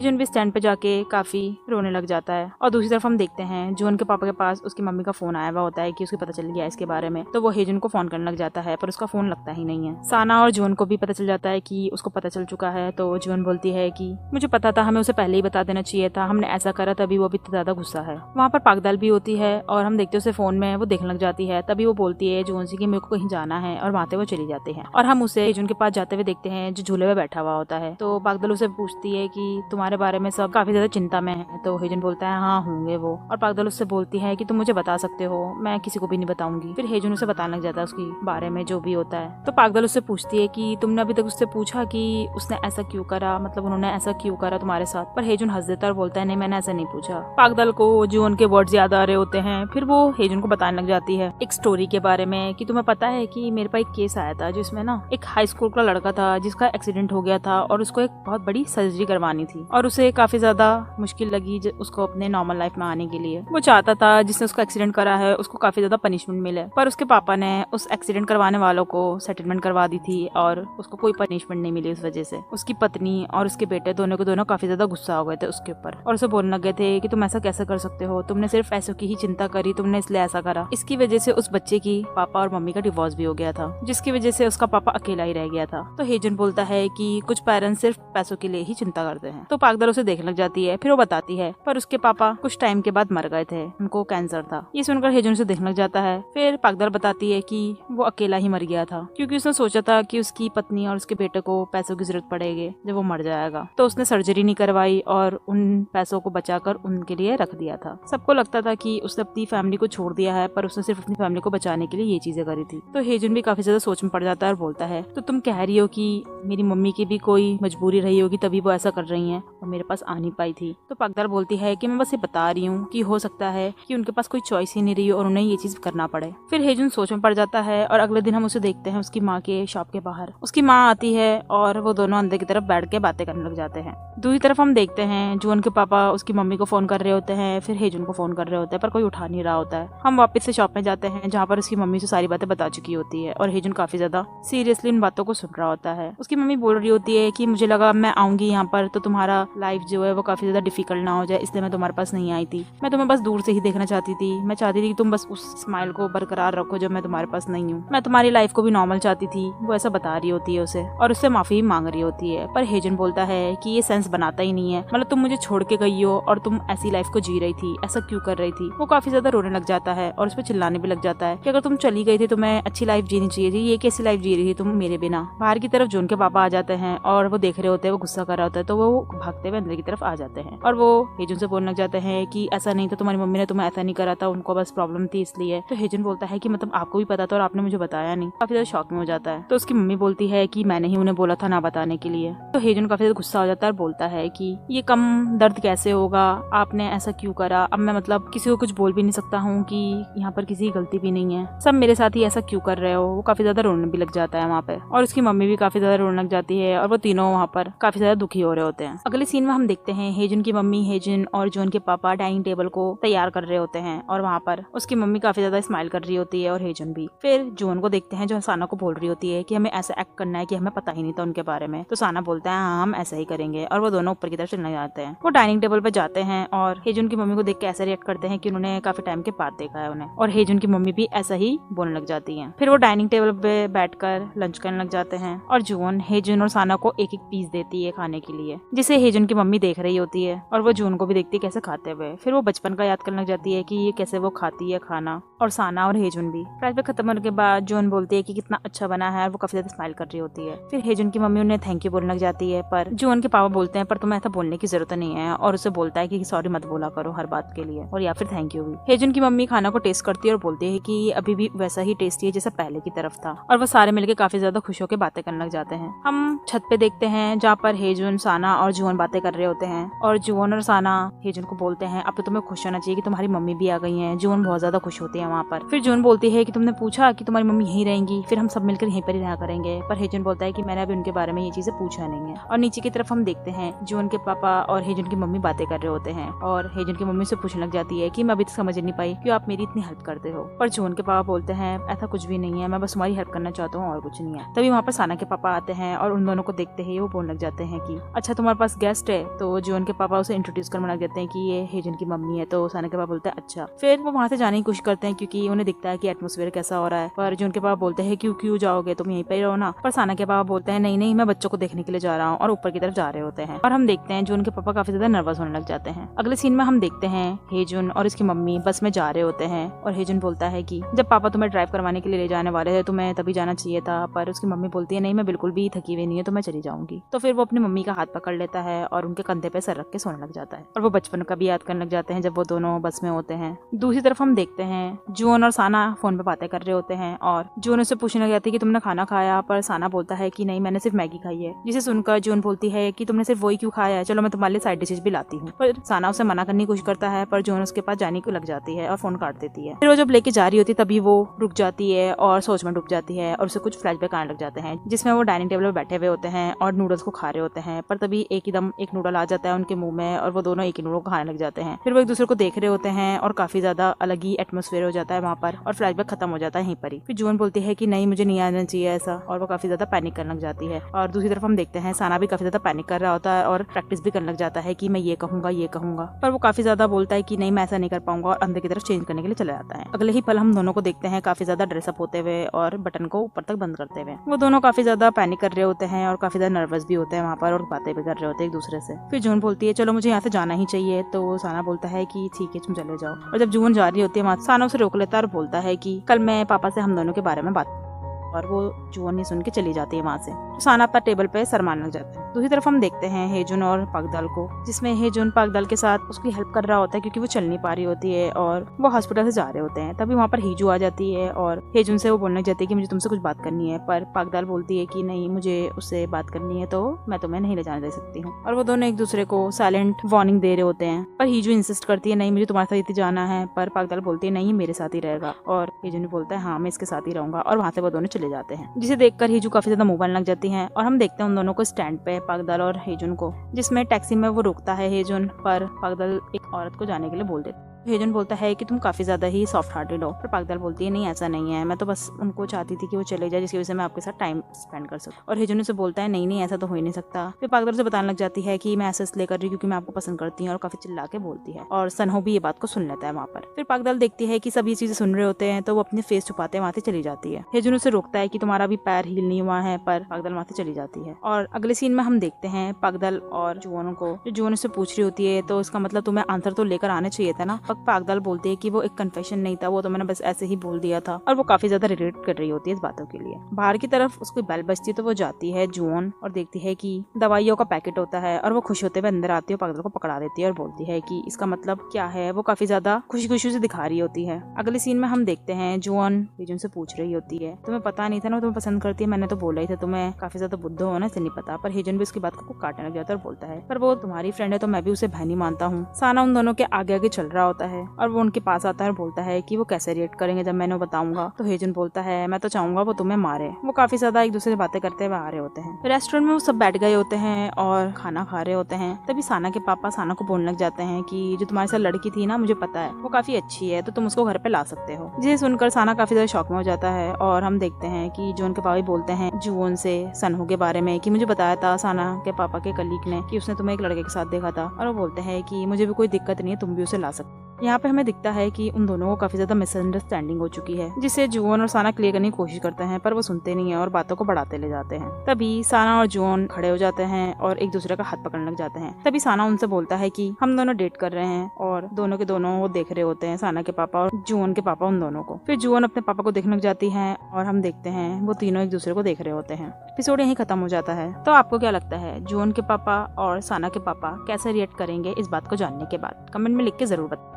हेजन भी स्टैंड पे जाके काफी रोने लग जाता है। और दूसरी तरफ हम देखते हैं जून के पापा के पास उसकी मम्मी का फोन आया हुआ होता है कि उसको पता चल गया इसके बारे में, तो वो हेजन को फोन करने लग जाता है पर उसका फोन लगता ही नहीं है। साना और जून को भी पता चल जाता है कि उसको पता चल चुका है, तो जून बोलती है कि मुझे पता था, हमें उसे पहले ही बता देना चाहिए था, हमने ऐसा करा तभी वो भी ज्यादा गुस्सा है। वहाँ पर पागदाल भी होती है और हम देखते उसे फोन में वो देखने लग जाती है। तभी वो बोलती है जून से कि मेरे को कहीं जाना है और वहाँ से वो चली जाती है। और हम उसे हेजन के पास जाते हुए देखते हैं जो झूले में बैठा हुआ होता है। तो पागदाल उसे पूछती है कि तुम्हारे बारे में सब काफी ज्यादा चिंता में है। तो हेजन बोलता है हाँ होंगे वो। और पागदाल उससे बोलती है कि तुम मुझे बता सकते हो, मैं किसी को भी नहीं बताऊंगी। फिर हेजन उसे बताने लग जाता है उसकी बारे में जो भी होता है। तो पागदाल उससे पूछती है कि तुमने अभी तक उससे पूछा कि उसने ऐसा क्यों करा, मतलब उन्होंने ऐसा क्यों करा तुम्हारे साथ। पर हेजन हंस देता है और बोलता है नहीं मैंने ऐसा नहीं पूछा। पागदाल को जून के वर्ड्स याद आ रहे होते हैं। फिर वो हेजन को बताने लग जाती है एक स्टोरी के बारे में कि तुम्हें पता है कि मेरे पास एक केस आया था जिसमें ना एक हाई स्कूल का लड़का था जिसका एक्सीडेंट हो गया था और उसको एक बहुत बड़ी सर्जरी करवानी थी और उसे काफी ज्यादा मुश्किल लगी उसको अपने नॉर्मल लाइफ में आने के लिए। वो चाहता था जिसने उसका एक्सीडेंट करा है उसको काफी ज्यादा पनिशमेंट मिले, पर उसके पापा ने उस एक्सीडेंट करवाने वालों को सेटलमेंट करवा दी थी और उसको कोई पनिशमेंट नहीं मिली। उस वजह से उसकी पत्नी और उसके बेटे दोनों को दोनों काफी ज्यादा गुस्सा हो गए थे उसके ऊपर और उसे बोलने लगे थे कि तुम ऐसा कैसे कर सकते हो, तुमने सिर्फ पैसों की ही चिंता करी, तुमने इसलिए ऐसा करा। इसकी वजह से उस बच्चे की पापा और मम्मी का डिवोर्स भी हो गया था जिसकी वजह से उसका पापा अकेला ही रह गया था। तो हेजन बोलता है कि कुछ पेरेंट्स सिर्फ पैसों के लिए ही चिंता करते हैं। तो पागदाल उसे देखने लग जाती है। फिर वो बताती है पर उसके पापा कुछ टाइम के बाद मर गए थे, उनको कैंसर था। ये सुनकर हेजन उसे देखने लग जाता है। फिर पागदाल बताती है कि वो अकेला ही मर गया था क्योंकि उसने सोचा था कि उसकी पत्नी और उसके बेटे को पैसों की जरूरत पड़ेगी जब वो मर जाएगा, तो उसने सर्जरी नहीं करवाई और उन पैसों को बचाकर उनके लिए रख दिया था। सबको लगता था कि उसने अपनी फैमिली को छोड़ दिया है पर उसने सिर्फ अपनी फैमिली को बचाने के लिए ये चीजें करी थी। तो हेजन भी काफी ज्यादा सोच में पड़ जाता है और बोलता है तो तुम कह रही हो कि मेरी मम्मी की भी कोई मजबूरी रही होगी तभी वो ऐसा कर रही हैं और मेरे पास आ नहीं पाई थी। तो पागदाल बोलती है कि मैं बस ये बता रही हूँ कि हो सकता है कि उनके पास कोई चॉइस ही नहीं रही और उन्हें ये चीज करना पड़े। फिर हेजन सोच में पड़ जाता है और अगले दिन हम उसे देखते हैं उसकी माँ के शॉप के बाहर। उसकी माँ आती है और वो दोनों अंदर की तरफ बैठ के बातें करने लग जाते हैं। दूसरी तरफ हम देखते हैं जून के पापा उसकी मम्मी को फोन कर रहे होते हैं, फिर हेजन को फोन कर रहे होते हैं पर कोई उठा नहीं रहा होता है। हम वापस से शॉप में जाते हैं जहाँ पर उसकी मम्मी से सारी बातें बता चुकी होती है और हेजन काफी ज्यादा सीरियसली इन बातों को सुन रहा होता है। उसकी मम्मी बोल रही होती है कि मुझे लगा मैं आऊंगी यहाँ पर तो तुम्हारा लाइफ जो है वो काफी ज्यादा डिफिकल्ट ना हो जाए, इसलिए मैं तुम्हारे पास नहीं आई थी। मैं तुम्हें बस दूर से ही देखना चाहती थी, मैं चाहती थी कि तुम बस उस स्माइल को बरकरार रखो जो मैं तुम्हारे पास नहीं हूँ। मैं तुम्हारी लाइफ को भी नॉर्मल चाहती थी। वो ऐसा बता रही होती है उसे और उससे माफी मांग रही होती है। पर हेजन बोलता है कि ये सेंस बनाता ही नहीं है, मतलब तुम मुझे छोड़ के गई हो और तुम ऐसी लाइफ को जी रही थी, ऐसा क्यों कर रही थी। वो काफी ज्यादा रोने लग जाता है और उस पर चिल्लाने भी लग जाता है कि अगर तुम चली गई थी तो मैं अच्छी लाइफ जीनी चाहिए थी, ये कैसी लाइफ जी रही थी तुम मेरे बिना। बाहर की तरफ जून के पापा आ जाते हैं और वो देख रहे होते हैं, वो गुस्सा कर रहा होता है तो वो भागते हुए अंदर की तरफ आ जाते हैं और वो हेजन से बोलने लग जाते हैं कि ऐसा नहीं था, तुम्हारी मम्मी ने तुम्हें ऐसा नहीं करा था, उनको बस प्रॉब्लम थी इसलिए। तो हेजन बोलता है कि मतलब आपको भी पता था और आपने मुझे बताया नहीं। काफी ज्यादा शॉक में हो जाता है। तो उसकी मम्मी बोलती है कि मैंने ही उन्हें बोला था ना बताने के लिए। तो हेजन काफी ज्यादा गुस्सा हो जाता है और बोलता है कि ये कम दर्द कैसे होगा, आपने ऐसा क्यों करा। अब मैं मतलब किसी को कुछ बोल भी नहीं सकता हूँ कि यहाँ पर किसी की गलती भी नहीं है, सब मेरे साथ ही ऐसा क्यों कर रहे हो। वो काफी ज्यादा रोने भी लग जाता है वहाँ पे और उसकी मम्मी भी काफी ज्यादा रोने लग जाती है और वो तीनों वहाँ पर काफी ज्यादा दुखी हो रहे होते हैं। अगले सीन में हम देखते हैं हेजन की मम्मी हेजन और जून के पापा डाइनिंग टेबल को तैयार कर रहे होते हैं और वहाँ पर उसकी मम्मी काफी ज्यादा स्माइल कर रही होती है और हेजन भी। फिर जून को देखते हैं जो साना को बोल रही होती है कि हमें ऐसा एक्ट करना है कि हमें पता ही नहीं था उनके बारे में। तो साना बोलता है हाँ हम ऐसा ही करेंगे और वो दोनों ऊपर की तरफ चलने जाते हैं। वो डाइनिंग टेबल पे जाते हैं और हेजन की मम्मी को देख के ऐसा रिएक्ट करते हैं कि उन्होंने काफी टाइम के बाद देखा है उन्हें, और हेजन की मम्मी भी ऐसा ही बोलने लग जाती है। फिर वो डाइनिंग टेबल पे बैठकर लंच करने लग जाते हैं और जून हेजन और साना को एक एक पीस देती है खाने के लिए जिसे हेजन की मम्मी देख रही होती है और वो जून को भी देखती है कैसे खाते हुए। फिर वो बचपन का याद करने लग जाती है कि ये कैसे वो खाती है खाना, और साना और हेजन भी। फ्लैशबैक खत्म होने के बाद जून बोलती है कि कितना अच्छा बना है और वो काफी ज्यादा स्माइल कर रही होती है। फिर हेजन की मम्मी उन्हें थैंक यू बोलने लग जाती है पर जून के पापा बोलते हैं पर तुम्हें ऐसा बोलने की जरूरत नहीं है और उसे बोलता है कि सॉरी मत बोला करो हर बात के लिए और या फिर थैंक यू भी। हेजन की मम्मी खाना को टेस्ट करती है और बोलती है कि ये अभी भी वैसा ही टेस्टी है जैसा पहले की तरफ था, और वो सारे मिलकर काफी ज्यादा खुश होकर बातें करने लग जाते हैं। हम छत पे देखते हैं जहाँ पर हेजन साना और जून बातें कर रहे होते हैं और जून और साना हेजन को बोलते हैं अब तो तुम्हें खुश होना चाहिए कि तुम्हारी मम्मी भी आ गई है। जून बहुत ज्यादा खुश होती है वहाँ पर। फिर जून बोलती है कि तुमने पूछा कि तुम्हारी मम्मी यहीं रहेंगी, फिर हम सब मिलकर यहीं पर ही रहा करेंगे। पर हेजन बोलता है कि मैंने अभी उनके बारे में ये चीजें पूछा नहीं है। और नीचे की तरफ हम देखते हैं जून के पापा और हेजन की मम्मी बातें कर रहे होते हैं और हेजन की मम्मी से पूछने लग जाती है कि मैं अभी तक समझ नहीं पाई कि आप मेरी इतनी हेल्प करते हो। पर जून के पापा बोलते हैं ऐसा कुछ भी नहीं है, मैं बस तुम्हारी हेल्प करना चाहता हूँ और कुछ नहीं है। तभी वहाँ पर साना के पापा आते हैं और उन दोनों को देखते ही वो बोलने लग जाते हैं कि अच्छा तुम्हारे पास गैस इंटरेस्ट है, तो जून के पापा उसे इंट्रोड्यूस करने लग जाते हैं कि ये हेजन की मम्मी है। तो साना के पापा बोलते हैं अच्छा। फिर वो वहाँ से जाने की कोशिश करते हैं क्योंकि उन्हें दिखता है कि एटमोसफेयर कैसा हो रहा है। पर जून के पापा बोलते हैं क्यों जाओगे, तुम यहीं पे रहो ना। पर साना के पापा बोलते हैं नहीं मैं बच्चों को देखने के लिए जा रहा हूँ, और ऊपर की तरफ जा रहे होते हैं। और हम देखते हैं जून के पापा काफी ज्यादा नर्वस होने लग जाते हैं। अगले सीन में हम देखते हैं हेजुन और इसकी मम्मी बस में जा रहे होते हैं, और हेजुन बोलता है कि जब पापा तुम्हें ड्राइव करवाने के लिए ले जाने वाले थे तुम्हें तभी जाना चाहिए था। पर उसकी मम्मी बोलती है नहीं मैं बिल्कुल भी थकी हुई नहीं है, तो मैं चली जाऊंगी। तो फिर वो अपनी मम्मी का हाथ पकड़ लेता है और उनके कंधे पे सर रख के सोने लग जाता है, और वो बचपन का भी याद करने लग जाते हैं जब वो दोनों बस में होते हैं। दूसरी तरफ हम देखते हैं जून और साना फोन पे बातें कर रहे होते हैं, और जून उससे पूछने लग जाती है कि तुमने खाना खाया। पर साना बोलता है कि नहीं मैंने सिर्फ मैगी खाई है। जिसे सुनकर जून बोलती है कि तुमने सिर्फ वही क्यों खाया है, चलो मैं तुम्हारे लिए साइड डिशेज भी लाती हूँ। पर साना उसे मना करने की कोशिश करता है, पर जून उसके पास जाने को लग जाती है और फोन काट देती है। फिर वो जब लेके जा रही होती है तभी वो रुक जाती है और सोच में डूब जाती है, और उसे कुछ फ्लैशबैक आने लग जाते हैं जिसमें वो डाइनिंग टेबल पर बैठे हुए होते हैं और नूडल्स को खा रहे होते हैं। पर तभी एकदम एक नूडल आ जाता है उनके मुंह में, और वो दोनों एक ही नूडल को खाने लग जाते हैं। फिर वो एक दूसरे को देख रहे होते हैं और काफी ज्यादा अलग ही एटमोसफेयर हो जाता है वहाँ पर, और फ्लैशबैक खत्म हो जाता है यहीं पर ही। फिर जून बोलती है कि नहीं मुझे नहीं आना चाहिए ऐसा, और वो काफी ज्यादा पैनिक करने लग जाती है। और दूसरी तरफ हम देखते हैं साना भी काफी ज्यादा पैनिक कर रहा होता है और प्रैक्टिस भी करने लग जाता है कि मैं ये कहूंगा, पर वो काफी ज्यादा बोलता है कि नहीं मैं ऐसा नहीं कर पाऊंगा, और अंदर की तरफ चेंज करने के लिए चला जाता है। अगले ही पल हम दोनों को देखते हैं काफी ज्यादा ड्रेसअप होते हुए और बटन को ऊपर तक बंद करते हुए। वो दोनों काफी ज्यादा पैनिक कर रहे होते हैं और काफी ज्यादा नर्वस भी होते हैं वहाँ पर, और बातें भी कर रहे होते हैं एक दूसरे से। फिर जून बोलती है चलो मुझे यहाँ से जाना ही चाहिए। तो साना बोलता है कि ठीक है तुम चले जाओ, और जब जून जा रही होती है साना उसे रोक लेता है और बोलता है कि कल मैं पापा से हम दोनों के बारे में बात, और वो जुआन नहीं सुन के चली जाती है वहाँ से। तो साना अपना टेबल पे सरमान लग जाता है। दूसरी तरफ हम देखते हैं हेजुन और पागदाल को, जिसमें हेजुन पागदाल के साथ उसकी हेल्प कर रहा होता है क्योंकि वो चल नहीं पा रही होती है और वो हॉस्पिटल से जा रहे होते हैं। तभी वहाँ पर हीजू आ जाती है और हेजुन से वो बोलने लग जाती है कि मुझे तुमसे कुछ बात करनी है। पर पागदाल बोलती है कि नहीं मुझे उससे बात करनी है तो मैं तुम्हें नहीं ले जाने दे सकती हूँ, और वो दोनों एक दूसरे को साइलेंट वार्निंग दे रहे होते हैं। पर हीजू इंसिस्ट करती है नहीं मुझे तुम्हारे साथ जाना है, पर पागदाल बोलती है नहीं मेरे साथ ही रहेगा, और हेजुन बोलता है हाँ मैं इसके साथ ही रहूंगा, और वहाँ से वो दोनों चले जाते हैं। जिसे देखकर हीजू काफी ज्यादा मुंह बनने लग जाती हैं, और हम देखते हैं उन दोनों को स्टैंड पे पागदाल और हेजुन को, जिसमें टैक्सी में वो रुकता है हेजुन, पर पागदाल एक औरत को जाने के लिए बोल देता है। हेजुन बोलता है कि तुम काफी ज्यादा ही सॉफ्ट हार्टेड हो, पर पागदाल बोलती है नहीं ऐसा नहीं है, मैं तो बस उनको चाहती थी कि वो चले जाए जिसकी वजह से मैं आपके साथ टाइम स्पेंड कर सकूं। और हेजुन से बोलता है नहीं ऐसा तो हो ही नहीं सकता। फिर पागदाल से बताने लग जाती है कि मैं ऐसा इसलिए कर रही हूँ क्योंकि मैं आपको पसंद करती हूँ, और काफी चिल्ला के बोलती है, और सनहो भी ये बात को सुन लेता है वहाँ पर। फिर पागदाल देखती है कि सब ये चीजें सुन रहे होते हैं तो वो अपने फेस छुपाते वहाँ से चली जाती है। हेजुन उसे रोकता है कि तुम्हारा भी पैर हील नहीं हुआ है, पर पागदाल वहाँ से चली जाती है। और अगले सीन में हम देखते हैं पागदाल और जुआन को, जो जुआन उससे पूछ रही होती है तो इसका मतलब तुम्हें आंसर तो लेकर आने चाहिए था ना। पागदाल बोलती है कि वो एक कन्फेशन नहीं था, वो तो मैंने बस ऐसे ही बोल दिया था, और वो काफी ज्यादा रिलेट कर रही होती है इस बातों के लिए। बाहर की तरफ उसकी बेल बजती है तो वो जाती है जुआन और देखती है कि दवाइयों का पैकेट होता है, और वो खुश होते हुए अंदर आती है, पागदाल को पकड़ा देती है और बोलती है कि इसका मतलब क्या है। वो काफी ज्यादा खुशी से दिखा रही होती है। अगले सीन में हम देखते हैं जुआन हेजुन से पूछ रही होती है तुम्हें पता नहीं था ना तुम्हें पसंद करती है, मैंने तो बोला ही था तुम्हें काफी ज्यादा बुद्ध होना से नहीं पता। पर हेजुन भी उसकी बात को काटने लग जाता है और बोलता है पर वो तुम्हारी फ्रेंड है तो मैं भी उसे बहन ही मानता हूँ। साना उन दोनों के आगे आगे चल रहा होता है और वो उनके पास आता है और बोलता है कि वो कैसे रिएक्ट करेंगे जब मैंने बताऊंगा। तो हेजुन बोलता है मैं तो चाहूंगा वो तुम्हें मारे। वो काफी ज्यादा एक दूसरे से बातें करते हुए आ रहे होते हैं। रेस्टोरेंट में वो सब बैठ गए होते हैं और खाना खा रहे होते हैं। तभी साना के पापा साना को बोलने लग जाते हैं कि जो तुम्हारे साथ लड़की थी ना मुझे पता है वो काफी अच्छी है, तो तुम उसको घर पे ला सकते हो। जिसे सुनकर साना काफी ज्यादा शॉक में हो जाता है। और हम देखते हैं कि जून के पापा बोलते हैं जुओन से सनहो के बारे में कि मुझे बताया था साना के पापा के कलीग ने कि उसने तुम्हें एक लड़के के साथ देखा था, और वो बोलते हैं कि मुझे भी कोई दिक्कत नहीं है, तुम भी उसे ला सकते। यहाँ पे हमें दिखता है कि उन दोनों को काफी ज्यादा मिसअंडरस्टैंडिंग हो चुकी है, जिसे जुओन और साना क्लियर करने की कोशिश करते हैं, पर वो सुनते नहीं है और बातों को बढ़ाते ले जाते हैं। तभी साना और जुओन खड़े हो जाते हैं और एक दूसरे का हाथ पकड़ने लग जाते हैं। तभी साना उनसे बोलता है कि हम दोनों डेट कर रहे हैं, और दोनों के दोनों वो देख रहे होते हैं, साना के पापा और जुओन के पापा उन दोनों को। फिर जुओन अपने पापा को देखने लग जाती है और हम देखते हैं वो तीनों एक दूसरे को देख रहे होते हैं। एपिसोड यहीं खत्म हो जाता है। तो आपको क्या लगता है जुओन के पापा और साना के पापा कैसे रिएक्ट करेंगे इस बात को जानने के बाद? कमेंट में लिख के जरूर बताएं।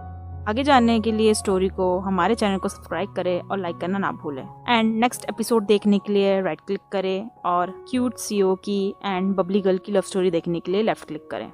आगे जानने के लिए स्टोरी को हमारे चैनल को सब्सक्राइब करें और लाइक करना ना भूलें। एंड नेक्स्ट एपिसोड देखने के लिए राइट क्लिक करें और क्यूट सीओ की एंड बबली गर्ल की लव स्टोरी देखने के लिए लेफ्ट क्लिक करें।